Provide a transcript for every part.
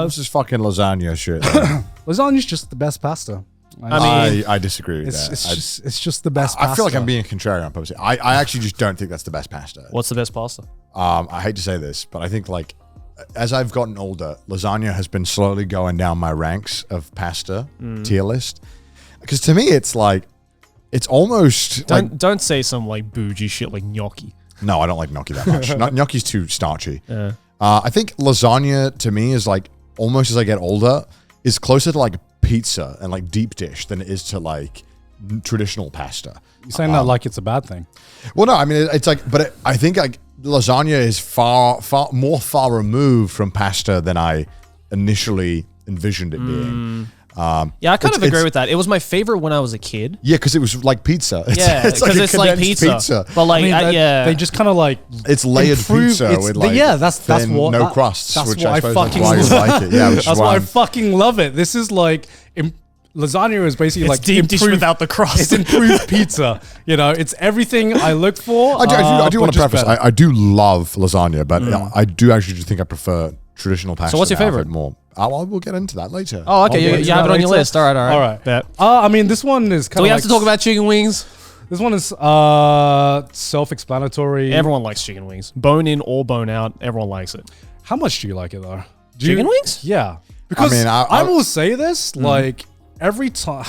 This is fucking lasagna shit. Lasagna's just the best pasta. I disagree with that. It's just the best pasta. I feel like I'm being contrarian on purpose. I actually just don't think that's the best pasta. What's the best pasta? I hate to say this, but I think like as I've gotten older, lasagna has been slowly going down my ranks of pasta tier list. Because to me, it's like, it's almost Don't say some like bougie shit like gnocchi. No, I don't like gnocchi that much. Gnocchi's too starchy. I think lasagna to me is like, almost as I get older, is closer to like pizza and like deep dish than it is to like traditional pasta. You're saying that like it's a bad thing. Well, no, I mean, it's like, but I think like lasagna is far removed from pasta than I initially envisioned it being. Yeah, I kind of agree with that. It was my favorite when I was a kid. Yeah, because it was like pizza. It's like pizza. But like, they just kind of like it's layered pizza with like that's what no crusts. That's which what I suppose fucking why you like it. Yeah, that's why I fucking love it. This is like lasagna is basically like deep dish without the crust. It's improved pizza. You know, it's everything I look for. I do want to preface. I do love lasagna, but I do actually just think I prefer traditional pasta. So what's your favorite? More. We'll get into that later. Oh, okay. You have it on your list. All right. Bet. I mean, this one is kind of. Do we have to talk about chicken wings? This one is self-explanatory. Everyone likes chicken wings, bone in or bone out. Everyone likes it. How much do you like it though? Chicken wings? Yeah, because I will say this like every time.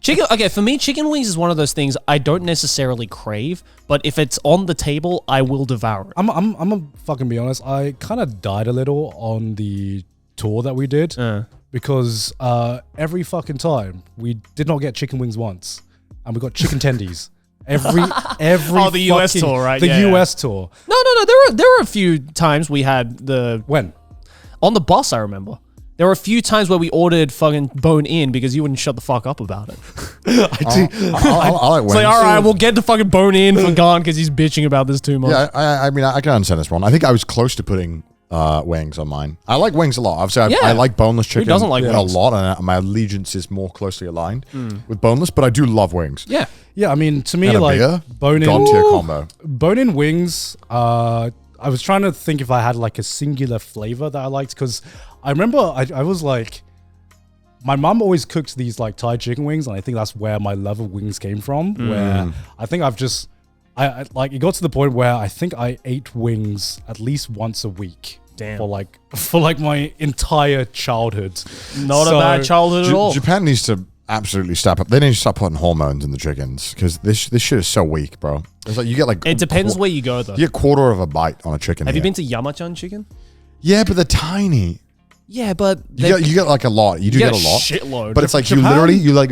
Chicken. Okay, for me, chicken wings is one of those things I don't necessarily crave, but if it's on the table, I will devour it. I'm gonna fucking be honest. I kind of died a little on the tour that we did because every fucking time we did not get chicken wings once, and we got chicken tendies. Every the US tour, right? The US tour. No. There were a few times we had on the bus. I remember. There were a few times where we ordered fucking bone in because you wouldn't shut the fuck up about it. I like wings. It's like, all right, we'll get the fucking bone in for Garnt because he's bitching about this too much. Yeah, I mean, I can understand this one. I think I was close to putting wings on mine. I like wings a lot. Obviously, I like boneless chicken. Who doesn't like wings? A lot, and my allegiance is more closely aligned with boneless, but I do love wings. Yeah, I mean, to me, And like God-tier combo. Bone-in wings, I was trying to think if I had like a singular flavor that I liked because I remember I was like, my mom always cooks these like Thai chicken wings, and I think that's where my love of wings came from. Where I think I like it got to the point where I think I ate wings at least once a week. Damn. For like my entire childhood. Not a bad childhood at all. Japan needs to absolutely step up. They need to start putting hormones in the chickens because this shit is so weak, bro. It's like you get like it depends where you go though. You get a quarter of a bite on a chicken. Have you been to Yamachan chicken? Yeah, but they're tiny. Yeah, but you get like a lot. You get a lot, shitload. But it's like Japan, you like.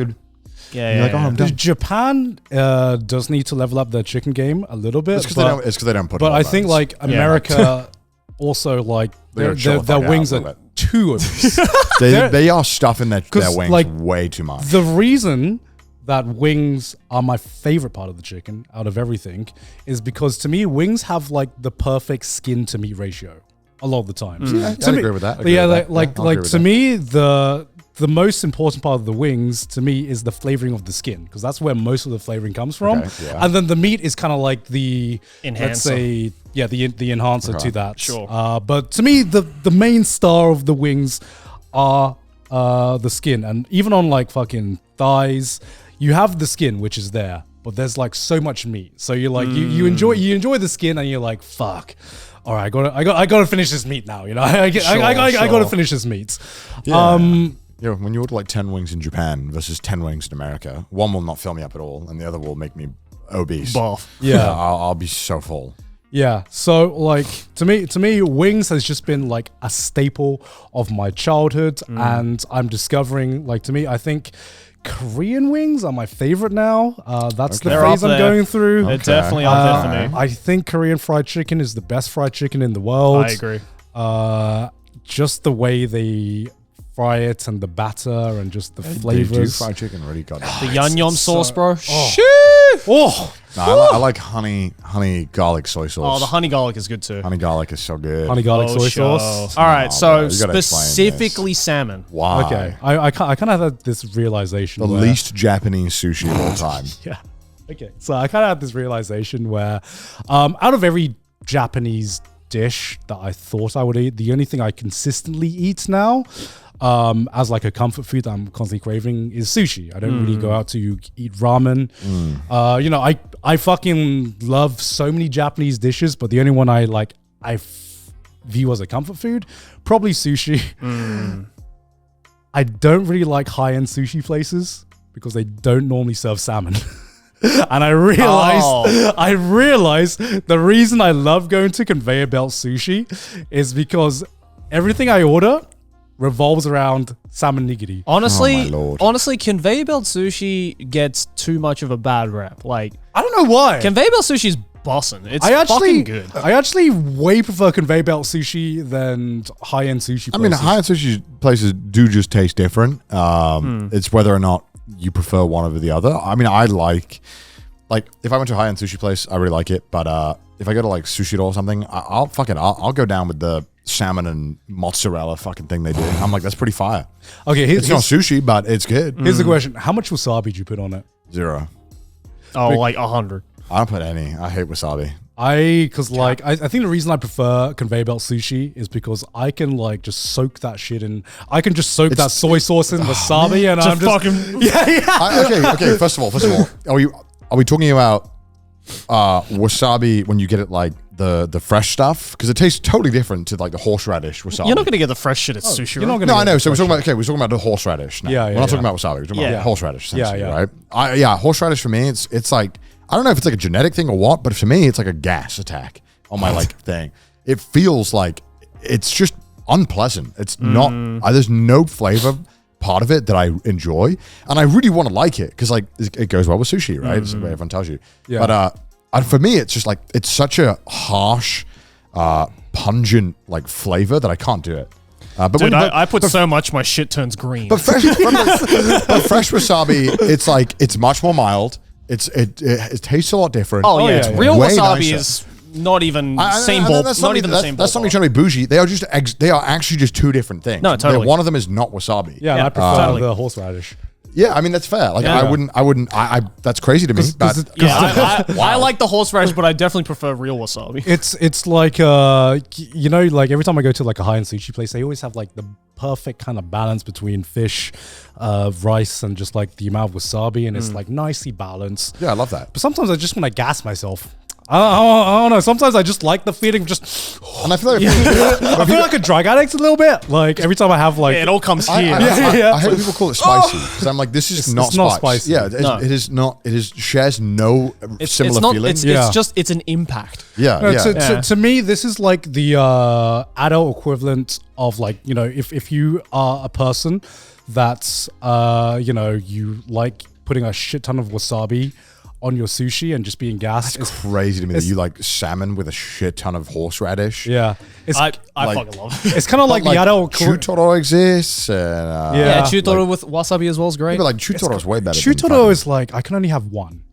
Yeah. Oh, I'm done. Japan does need to level up their chicken game a little bit. It's because they don't put. But I think like America also like their wings are too obese. they are stuffing their wings like, way too much. The reason that wings are my favorite part of the chicken out of everything is because to me wings have like the perfect skin to meat ratio a lot of the time. I agree with that. To me the most important part of the wings to me is the flavoring of the skin because that's where most of the flavoring comes from. And then the meat is kind of like the enhancer. Let's say the enhancer to that. Sure. But to me the main star of the wings are the skin, and even on like fucking thighs you have the skin which is there, but there's like so much meat. So you're like you enjoy the skin and you're like fuck. All right, I gotta finish this meat now. You know, I gotta finish this meat. Yeah, when you order like 10 wings in Japan versus 10 wings in America, one will not fill me up at all, and the other will make me obese. Buff. Yeah, I'll be so full. Yeah, so like to me, wings has just been like a staple of my childhood, and I'm discovering like to me, I think Korean wings are my favorite now. That's the phase I'm going through. They're definitely up there for me. I think Korean fried chicken is the best fried chicken in the world. I agree. Just the way they fry it and the batter and just the flavors. They do fried chicken really good. The Yum sauce, bro. I like honey garlic soy sauce. Oh, the honey garlic is good too. Honey garlic is so good. Honey garlic soy sauce. All right, so specifically salmon. Why? Okay, I kind of had this realization. The least Japanese sushi of all time. Yeah. Okay, so I kind of had this realization where, out of every Japanese dish that I thought I would eat. The only thing I consistently eat now, as like a comfort food that I'm constantly craving, is sushi. I don't really go out to eat ramen. You know, I fucking love so many Japanese dishes, but the only one I view as a comfort food, probably sushi. I don't really like high-end sushi places because they don't normally serve salmon. And I realized the reason I love going to conveyor belt sushi is because everything I order revolves around salmon nigiri. Honestly, conveyor belt sushi gets too much of a bad rep. Like, I don't know why. Conveyor belt sushi is bussin'. It's fucking good. I actually way prefer conveyor belt sushi than high-end sushi places. I mean, high-end sushi places do just taste different. It's whether or not you prefer one over the other. I mean, I like if I went to a high-end sushi place, I really like it. But if I go to like Sushi or something, I'll go down with the salmon and mozzarella fucking thing they do. I'm like, that's pretty fire. Okay, it's not sushi, but it's good. Here's the question: how much wasabi did you put on it? 0. Oh, like 100. I don't put any. I hate wasabi. I think the reason I prefer conveyor belt sushi is because I can like just soak that shit in. I can just soak that soy sauce in wasabi, and I'm just fucking yeah. Okay. First of all, are we talking about wasabi when you get it like the fresh stuff? Because it tastes totally different to like the horseradish wasabi. You're not gonna get the fresh shit at sushi. You're not Right? gonna. No, I know. So we're talking about the horseradish. Now. We're not talking about wasabi. We're talking about horseradish, essentially, right? Horseradish for me, it's like, I don't know if it's like a genetic thing or what, but for me, it's like a gas attack on my like thing. It feels like it's just unpleasant. It's not. There's no flavor part of it that I enjoy, and I really want to like it because like it goes well with sushi, right? It's the way everyone tells you. Yeah. But for me, it's just like it's such a harsh, pungent like flavor that I can't do it. Dude, I put so much my shit turns green. But fresh wasabi, it's like it's much more mild. It tastes a lot different. Oh yeah, real Way wasabi nicer. is not even same ball. Not even the same. That's not me trying to be bougie. They are actually just two different things. No, totally. One of them is not wasabi. Yeah, I prefer the horseradish. Yeah, I mean that's fair. Like I wouldn't. That's crazy to me. But I like the horseradish, but I definitely prefer real wasabi. It's like like every time I go to like a high-end sushi place, they always have like the perfect kind of balance between fish, rice, and just like the amount of wasabi, and it's like nicely balanced. yeah, I love that. But sometimes I just want to gas myself. I don't know. Sometimes I just like the feeling of just. And I feel like I feel like a drug addict a little bit. Like every time I have like It all comes here. I hate people call it spicy because I'm like, this is not spicy. Yeah, it is not. It is shares no similar feeling. It's an impact. To me, this is like the adult equivalent of like, if you are a person that's you like putting a shit ton of wasabi on your sushi and just being gassed. It's crazy to me that you like salmon with a shit ton of horseradish. Yeah. I fucking love it. It's kind of like the adult... Chutoro exists. And, chutoro with wasabi as well is great. But like chutoro is way better. Chutoro is like, I can only have one.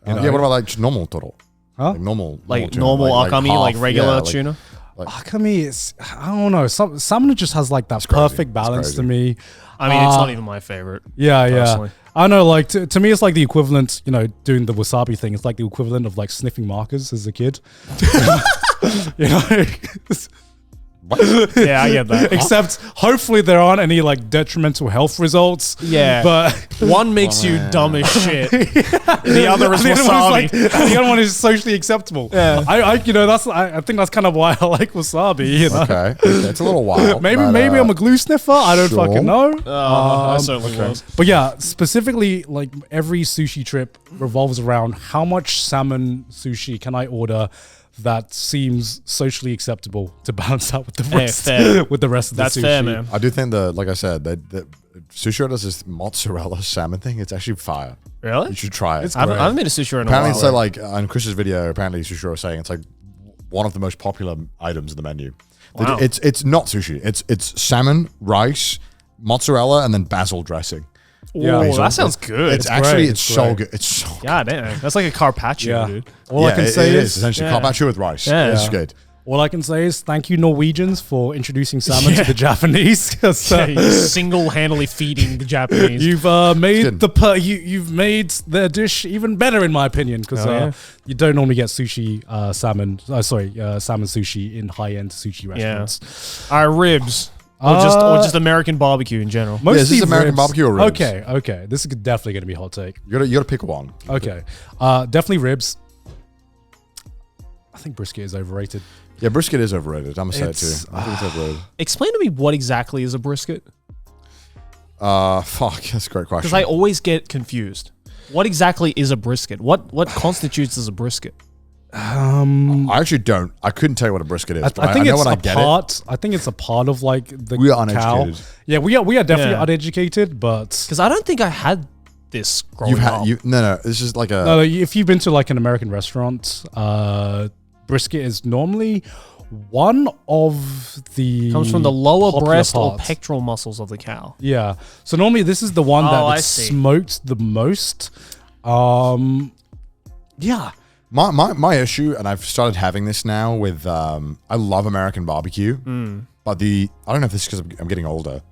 What about like normal toro? Huh? Like normal akami, half, like regular tuna? Akami is, I don't know. Salmon just has like that perfect balance to me. I mean, it's not even my favorite. Yeah. I know, like, to me, it's like the equivalent, doing the wasabi thing. It's like the equivalent of like sniffing markers as a kid. Yeah, I get that. Except, hopefully, there aren't any like detrimental health results. Yeah, but one makes you dumb as shit. The other is wasabi. The other one is socially acceptable. Yeah, I think that's kind of why I like wasabi. Okay, it's a little wild. Maybe I'm a glue sniffer. I don't fucking know. I certainly was. But yeah, specifically, like every sushi trip revolves around how much salmon sushi can I order that seems socially acceptable to balance out with the rest with the rest of the sushi. That's fair, man. I do think like I said, that Sushi does this mozzarella salmon thing. It's actually fire. Really? You should try it. I haven't made a sushi in a apparently, while. so like on Chris's video, apparently Sushi was saying it's like one of the most popular items in the menu. Wow. It's not sushi. It's salmon, rice, mozzarella, and then basil dressing. Yeah, that sounds good. It's so good. It's so God damn. That's like a carpaccio, dude. All I can say is essentially carpaccio with rice. Yeah, it's good. All I can say is thank you, Norwegians, for introducing salmon to the Japanese. You're single-handedly feeding the Japanese. You've made you've made their dish even better, in my opinion, because you don't normally get sushi salmon sushi in high-end sushi restaurants. Our ribs. Or just American barbecue in general. Mostly is this American barbecue or ribs? Okay. This is definitely going to be a hot take. You gotta pick one. Okay. Definitely ribs. I think brisket is overrated. Yeah, brisket is overrated. I'm gonna say it too. I think it's overrated. Explain to me what exactly is a brisket. Fuck, that's a great question. Because I always get confused. What exactly is a brisket? What constitutes as a brisket? I actually don't. I couldn't tell you what a brisket is. I think it's a part. I think it's a part of like the we are cow. uneducated. Yeah, we are definitely uneducated, but because I don't think I had this growing up. No. This is like a no. If you've been to like an American restaurant, brisket is normally one of the comes from the lower breast parts. or pectoral muscles of the cow. Yeah. So normally this is the one that's smoked the most. Yeah. My issue, and I've started having this now with I love American barbecue, but I don't know if this is because I'm getting older.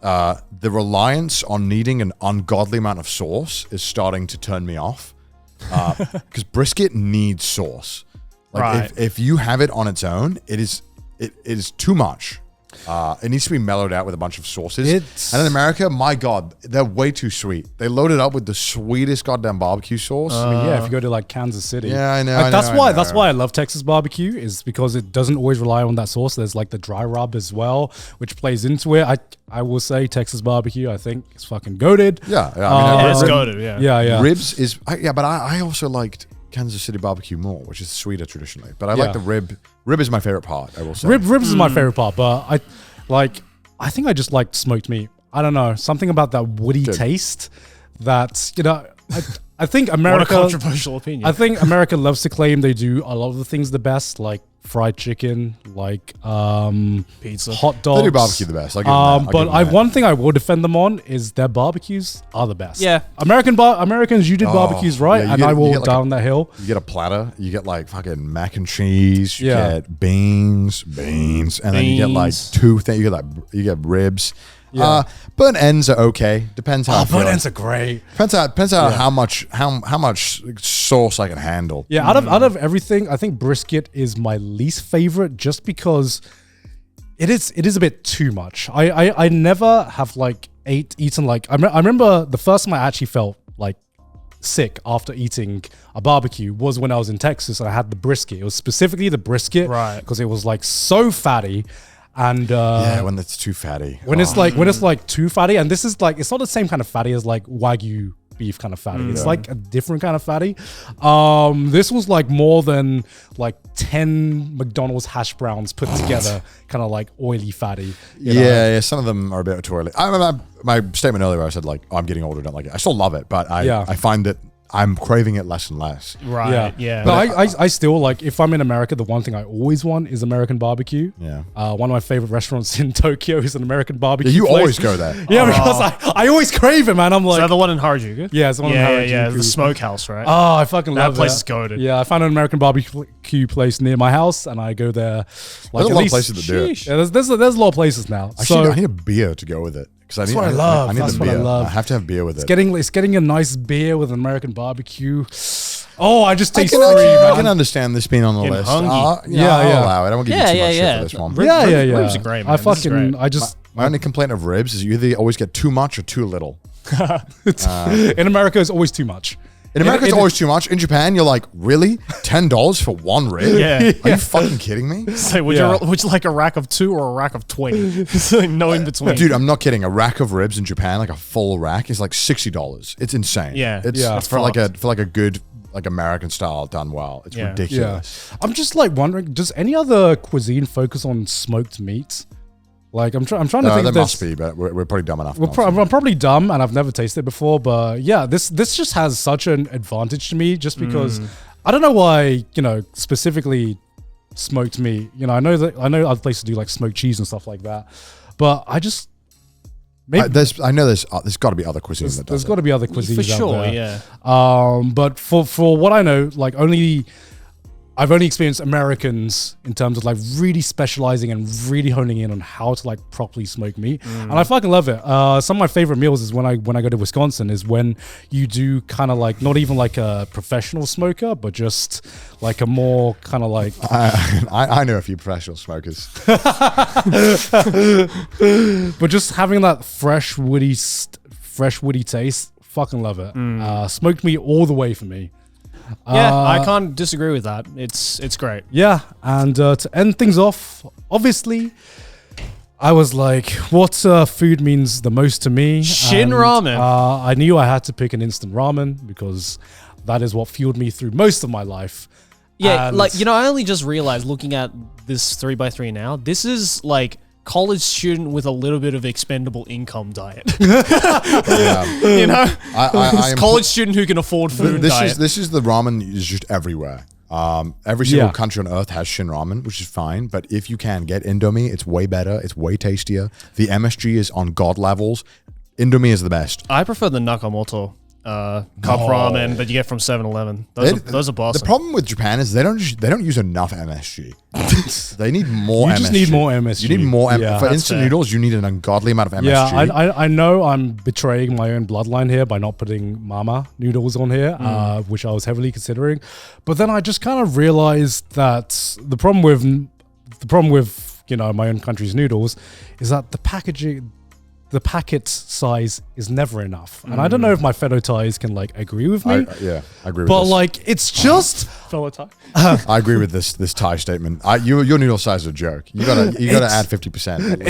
The reliance on needing an ungodly amount of sauce is starting to turn me off. Because brisket needs sauce. Like if you have it on its own, it is too much. It needs to be mellowed out with a bunch of sauces. And in America, my God, they're way too sweet. They load it up with the sweetest goddamn barbecue sauce. I mean, if you go to like Kansas City. Yeah, I know. Like, that's why I love Texas barbecue, is because it doesn't always rely on that sauce. There's like the dry rub as well, which plays into it. I will say Texas barbecue, I think, is fucking goated. Yeah. I mean, it's goated, Yeah. Ribs is, but I also liked Kansas City barbecue more, which is sweeter traditionally. But I like the rib. Rib is my favorite part, I will say. Ribs is my favorite part, but I think I just like smoked meat. I don't know, something about that woody taste that, I think America. What a controversial opinion. I think America loves to claim they do a lot of the things the best, like fried chicken, like pizza, hot dogs. They do barbecue the best. One thing I will defend them on is their barbecues are the best. Yeah, Americans, you did barbecues right, and I will down that hill. You get a platter. You get like fucking mac and cheese. You get beans, and then you get like two things. You get ribs. Yeah. Burnt ends are okay. Depends how. Burnt ends are great. Depends on how much sauce I can handle. Yeah, out of everything, I think brisket is my least favorite, just because it is a bit too much. I never have eaten like I remember the first time I actually felt like sick after eating a barbecue was when I was in Texas and I had the brisket. It was specifically the brisket, right? Because it was like so fatty. And when it's too fatty. When it's like too fatty, and this is like, it's not the same kind of fatty as like Wagyu beef kind of fatty. It's like a different kind of fatty. This was like more than like 10 McDonald's hash browns put together, kind of like oily fatty. You know? Yeah, some of them are a bit too oily. My statement earlier, I said like, I'm getting older, don't like it. I still love it, but I find that I'm craving it less and less. Right. Yeah. But I still like, if I'm in America, the one thing I always want is American barbecue. Yeah. One of my favorite restaurants in Tokyo is an American barbecue. Yeah, you place. always go there. Yeah, because I always crave it, man. I'm like, is that the one in Harajuku? Yeah, it's the one in Harajuku. Yeah, the smokehouse, right? Oh, I fucking love that place. Is goated. Yeah, I found an American barbecue place near my house, and I go there. Like, there's a lot of places that do it. Yeah, there's a lot of places now. Actually, I need a beer to go with it. That's what I love. That's what I love. I have to have beer with it. It's getting a nice beer with an American barbecue. Oh, I just taste I can understand this being on the list. I'll allow it. I won't give you too much shit for this one. Ribs are great, man. My only complaint of ribs is you either always get too much or too little. In America, it's always too much. In America, it's always too much. In Japan, you're like, really? $10 for one rib? Yeah. Are you fucking kidding me? So would you like a rack of 2 or a rack of 20? It's like no in between. Dude, I'm not kidding. A rack of ribs in Japan, like a full rack, is like $60. It's insane. Yeah. It's for like a good like American style done well. It's ridiculous. Yeah. I'm just like wondering, does any other cuisine focus on smoked meat? Like I'm trying to think. There must be, but we're probably dumb enough. I'm probably dumb, and I've never tasted it before. But yeah, this just has such an advantage to me, just because I don't know why, specifically smoked meat. I know other places do like smoked cheese and stuff like that, but I just there's got to be other cuisines that does There's got to be other cuisines for sure. out there. Yeah. But for what I know, like only I've only experienced Americans in terms of like really specializing and really honing in on how to like properly smoke meat, and I fucking love it. Some of my favorite meals is when I go to Wisconsin is when you do kind of like not even like a professional smoker, but just like a more kind of like I know a few professional smokers, but just having that fresh woody taste. Fucking love it. Smoked meat all the way for me. Yeah, I can't disagree with that. It's great. Yeah, and to end things off, obviously, I was like, what food means the most to me? Shin And, ramen. I knew I had to pick an instant ramen because that is what fueled me through most of my life. Yeah, And- like, I only just realized looking at this 3x3 now, this is like college student with a little bit of expendable income diet. yeah. I am college student who can afford food diet. This is the ramen is just everywhere. Every single country on earth has Shin ramen, which is fine. But if you can get Indomie, it's way better. It's way tastier. The MSG is on god levels. Indomie is the best. I prefer the Nakamoto cup ramen that you get from 7-Eleven. Those are boss. The problem with Japan is they don't use enough MSG. They need more MSG. You just need more MSG. You need more Yeah. for instant noodles, you need an ungodly amount of MSG. Yeah, I know I'm betraying my own bloodline here by not putting mama noodles on here, which I was heavily considering. But then I just kind of realized that the problem with my own country's noodles is that the packet size is never enough. And I don't know if my fellow Thais can like agree with me. I agree with but this. like it's just fellow Thai. I agree with this Thai statement. Your noodle size is a joke. You gotta add 50%.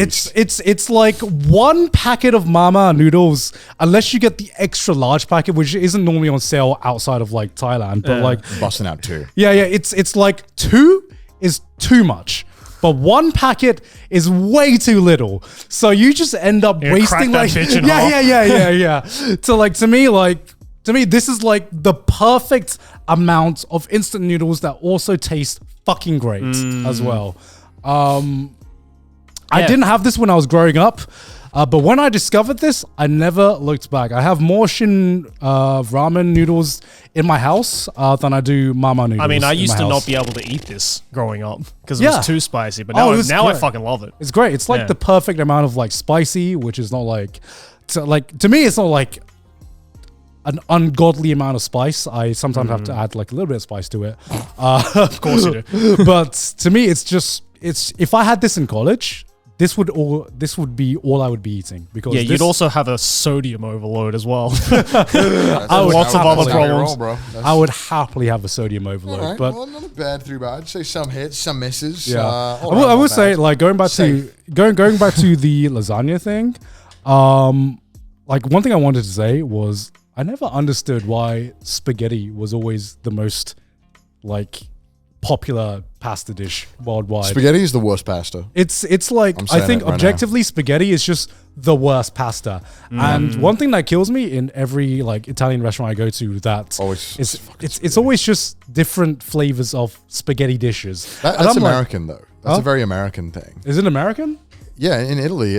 It's like one packet of mama noodles, unless you get the extra large packet, which isn't normally on sale outside of like Thailand, but like busting out two. yeah, it's like 2 is too much. But one packet is way too little, so you just end up wasting like yeah. To me, this is like the perfect amount of instant noodles that also taste fucking great as well. I didn't have this when I was growing up, but when I discovered this, I never looked back. I have more Shin ramen noodles in my house than I do mama noodles. I mean, I used to house. not be able to eat this growing up because it was too spicy, but now, it was now I great. fucking love it. It's great. It's like the perfect amount of like spicy, which is not like, to me, it's not like an ungodly amount of spice. I sometimes have to add like a little bit of spice to it. Of course you do. But to me, it's if I had this in college, this would be all I would be eating because you'd also have a sodium overload as well. Lots of other problems. I would happily have a sodium overload. Right, but well, not a bad through, but I'd say some hits, some misses. yeah, I will say like going back to the lasagna thing. Like one thing I wanted to say was I never understood why spaghetti was always the most like popular pasta dish worldwide. Spaghetti is the worst pasta. It's like I think objectively spaghetti is just the worst pasta. And one thing that kills me in every like Italian restaurant I go to it's always just different flavors of spaghetti dishes. That's American though. That's a very American thing. Is it American? Yeah, in Italy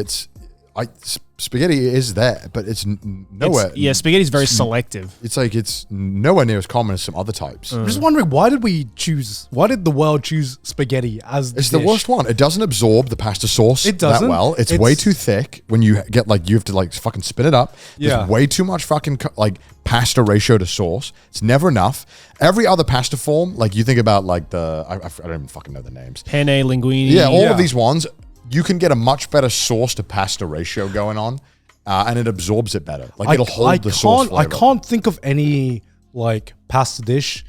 spaghetti is there, but it's nowhere. Spaghetti's very selective. It's nowhere near as common as some other types. I'm just wondering why did the world choose spaghetti as It's the worst one. It doesn't absorb the pasta sauce that well. It's way too thick. When you get you have to fucking spin it up. There's way too much fucking pasta ratio to sauce. It's never enough. Every other pasta form, you think about I don't even fucking know the names. Penne, linguine. Yeah, all of these ones. You can get a much better sauce to pasta ratio going on, and it absorbs it better. It'll hold the sauce flavor. I can't think of any pasta dish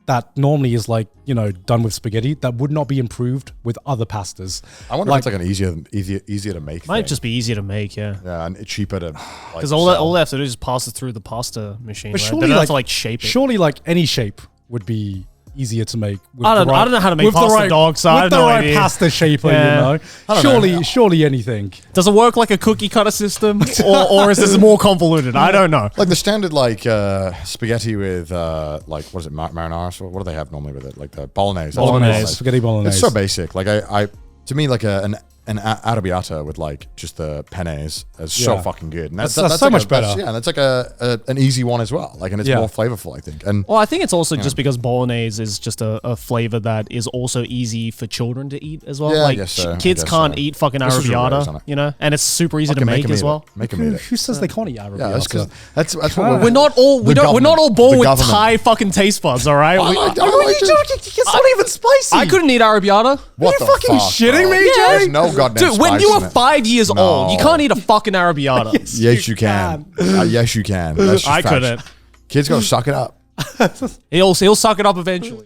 that normally is done with spaghetti that would not be improved with other pastas. I wonder if it's an easier to make. Might just be easier to make, yeah. Yeah, and it's cheaper to because all they have to do is pass it through the pasta machine. But surely, they don't have to shape it. Surely, any shape would be easier to make. I don't know how to make pasta, dog. So I have no idea. With the right pasta shaper, surely anything. Does it work like a cookie cutter system, or is this more convoluted? I don't know. Like the standard spaghetti with what is it, marinara? What do they have normally with it? Like the bolognese. Spaghetti bolognese. It's so basic. To me, an an arrabbiata with like just the penne is so fucking good. And that's so much better. That's like an easy one as well. Like, and it's more flavorful, I think. And well, I think it's also just because bolognese is just a flavor that is also easy for children to eat as well. Yeah, like I guess so. kids can't eat fucking arrabbiata, you know, and it's super easy to make as well. Make them eat it. Who says they can't eat arrabbiata? Yeah, that's what we're not all we're not all born with Thai fucking taste buds, all right? It's not even spicy. I couldn't eat arrabbiata. What Are you fucking shitting me, Jay? There's no goddamn Dude, when spice you in were it. 5 years old, you can't eat a fucking arrabbiata. Yes, you can. Yes, you can. That's just I facts. couldn't. Kids gotta suck it up. He'll suck it up eventually.